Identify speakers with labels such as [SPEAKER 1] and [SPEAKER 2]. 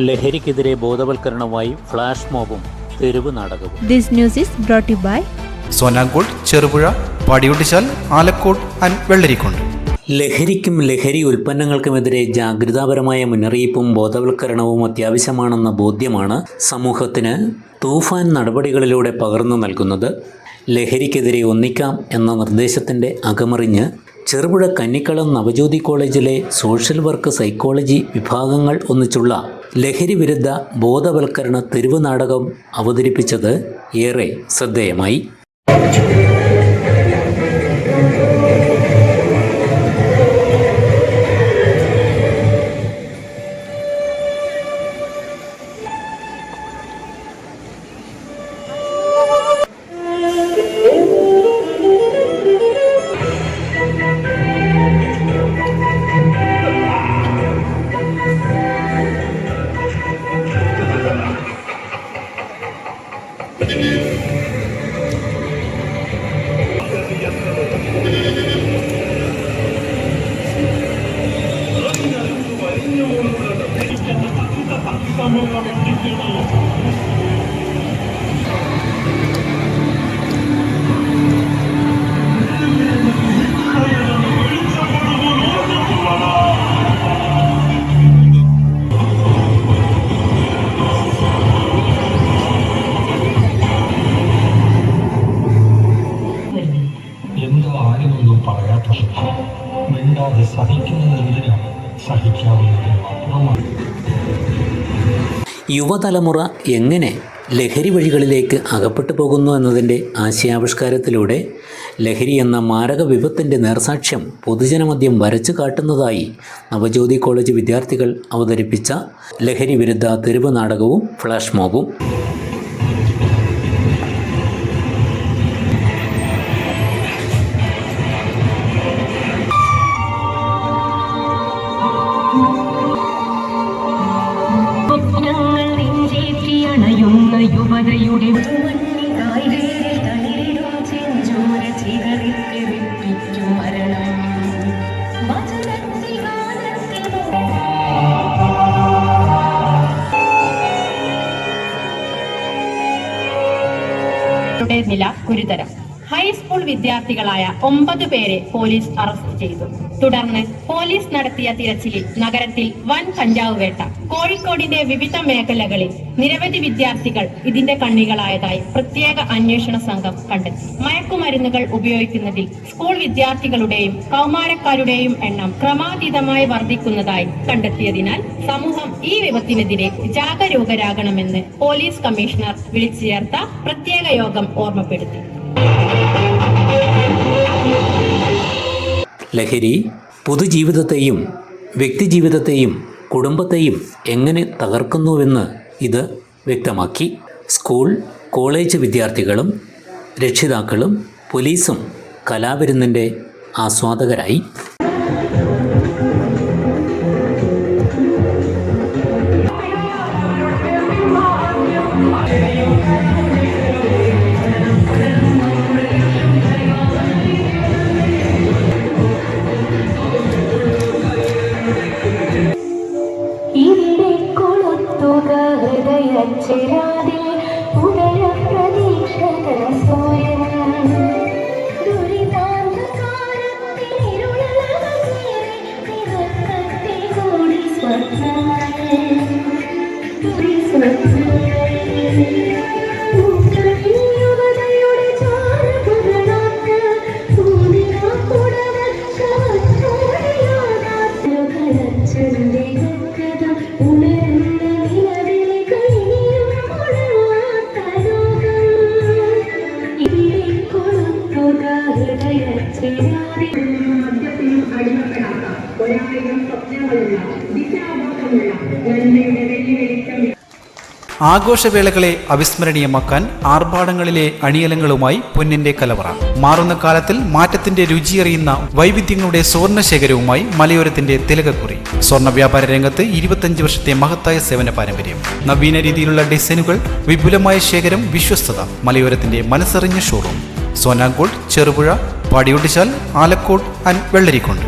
[SPEAKER 1] ലഹരിക്കെതിരെ ബോധവൽക്കരണമായി ഫ്ലാഷ് മോബും തെരുവ് നാടകവും.
[SPEAKER 2] This news is brought you by
[SPEAKER 3] Sonankode, Cherupuzha, Padiyottuchal, Alakode and Vellarikundu.
[SPEAKER 1] ലഹരിക്കും ലഹരി ഉൽപ്പന്നങ്ങൾക്കുമെതിരെ ജാഗ്രതാപരമായ മുന്നറിയിപ്പും ബോധവൽക്കരണവും അത്യാവശ്യമാണെന്ന ബോധ്യമാണ് സമൂഹത്തിന് തൂഫാൻ നടപടികളിലൂടെ പകർന്നു നൽകുന്നത്. ലഹരിക്കെതിരെ ഒന്നിക്കാം എന്ന നിർദ്ദേശത്തിൻ്റെ അകമറിഞ്ഞ് ചെറുപുഴ കന്നിക്കളം നവജ്യോതി കോളേജിലെ സോഷ്യൽ വർക്ക് സൈക്കോളജി വിഭാഗങ്ങൾ ഒന്നിച്ചുള്ള ലഹരി വിരുദ്ധ ബോധവൽക്കരണ തെരുവ് നാടകം അവതരിപ്പിച്ചത് ഏറെ ശ്രദ്ധേയമായി.
[SPEAKER 4] എന്തോ ആരുമൊന്നും പറയാത്ത മിണ്ടാതെ സഹിക്കുന്നതെന്തിനാണ്, സഹിക്കാവുന്നതിനും അപ്പുറമാണ്.
[SPEAKER 1] യുവതലമുറ എങ്ങനെ ലഹരി വഴികളിലേക്ക് അകപ്പെട്ടു പോകുന്നു എന്നതിൻ്റെ ആശയാവിഷ്കാരത്തിലൂടെ ലഹരി എന്ന മാരക വിപത്തിൻ്റെ നേർസാക്ഷ്യം പൊതുജനമധ്യം വരച്ചു കാട്ടുന്നതായി നവജ്യോതി കോളേജ് വിദ്യാർത്ഥികൾ അവതരിപ്പിച്ച ലഹരി വിരുദ്ധ തെരുവ് നാടകവും ഫ്ലാഷ് മോബും.
[SPEAKER 5] യുവതയുടെ നില ഗുരുതരം. ഹൈസ്കൂൾ വിദ്യാർത്ഥികളായ 9 പേരെ പോലീസ് അറസ്റ്റ് ചെയ്തു. തുടർന്ന് പോലീസ് നടത്തിയ തിരച്ചിലിൽ നഗരത്തിൽ വൻ കഞ്ചാവ് വേട്ട. കോഴിക്കോടിന്റെ വിവിധ മേഖലകളിൽ നിരവധി വിദ്യാർത്ഥികൾ ഇതിന്റെ കണ്ണികളായതായി പ്രത്യേക അന്വേഷണ സംഘം കണ്ടെത്തി. മയക്കുമരുന്നുകൾ ഉപയോഗിക്കുന്നതിൽ സ്കൂൾ വിദ്യാർത്ഥികളുടെയും കൗമാരക്കാരുടെയും എണ്ണം ക്രമാതീതമായി വർദ്ധിക്കുന്നതായി കണ്ടെത്തിയതിനാൽ സമൂഹം ഈ വിപത്തിനെതിരെ ജാഗരൂകരാകണമെന്ന് പോലീസ് കമ്മീഷണർ വിളിച്ചു ചേർത്ത പ്രത്യേക യോഗം ഓർമ്മപ്പെടുത്തി.
[SPEAKER 1] ലഹരി പൊതുജീവിതത്തെയും വ്യക്തിജീവിതത്തെയും കുടുംബത്തെയും എങ്ങനെ തകർക്കുന്നുവെന്ന് ഇത് വ്യക്തമാക്കി. സ്കൂൾ കോളേജ് വിദ്യാർത്ഥികളും രക്ഷിതാക്കളും പോലീസും കലാവിരുന്നിൻ്റെ ആസ്വാദകരായി.
[SPEAKER 3] ആഘോഷവേളകളെ അവിസ്മരണീയമാക്കാൻ ആർഭാടങ്ങളിലെ അണിയലങ്ങളുമായി പൊന്നിന്റെ കലവറ. മാറുന്ന കാലത്തിൽ മാറ്റത്തിന്റെ രുചിയറിയുന്ന വൈവിധ്യങ്ങളുടെ സ്വർണ്ണശേഖരവുമായി മലയോരത്തിന്റെ തിലകക്കുറി. സ്വർണ്ണ വ്യാപാര രംഗത്ത് 25 വർഷത്തെ മഹത്തായ സേവന പാരമ്പര്യം. നവീന രീതിയിലുള്ള ഡിസൈനുകൾ, വിപുലമായ ശേഖരം, വിശ്വസ്തത. മലയോരത്തിന്റെ മനസ്സറിഞ്ഞ ഷോറൂം. സോനാങ്കോട്, ചെറുപുഴ, പാടിയൊട്ടിച്ചാൽ, ആലക്കോട് ആൻഡ് വെള്ളരിക്കുണ്ട്.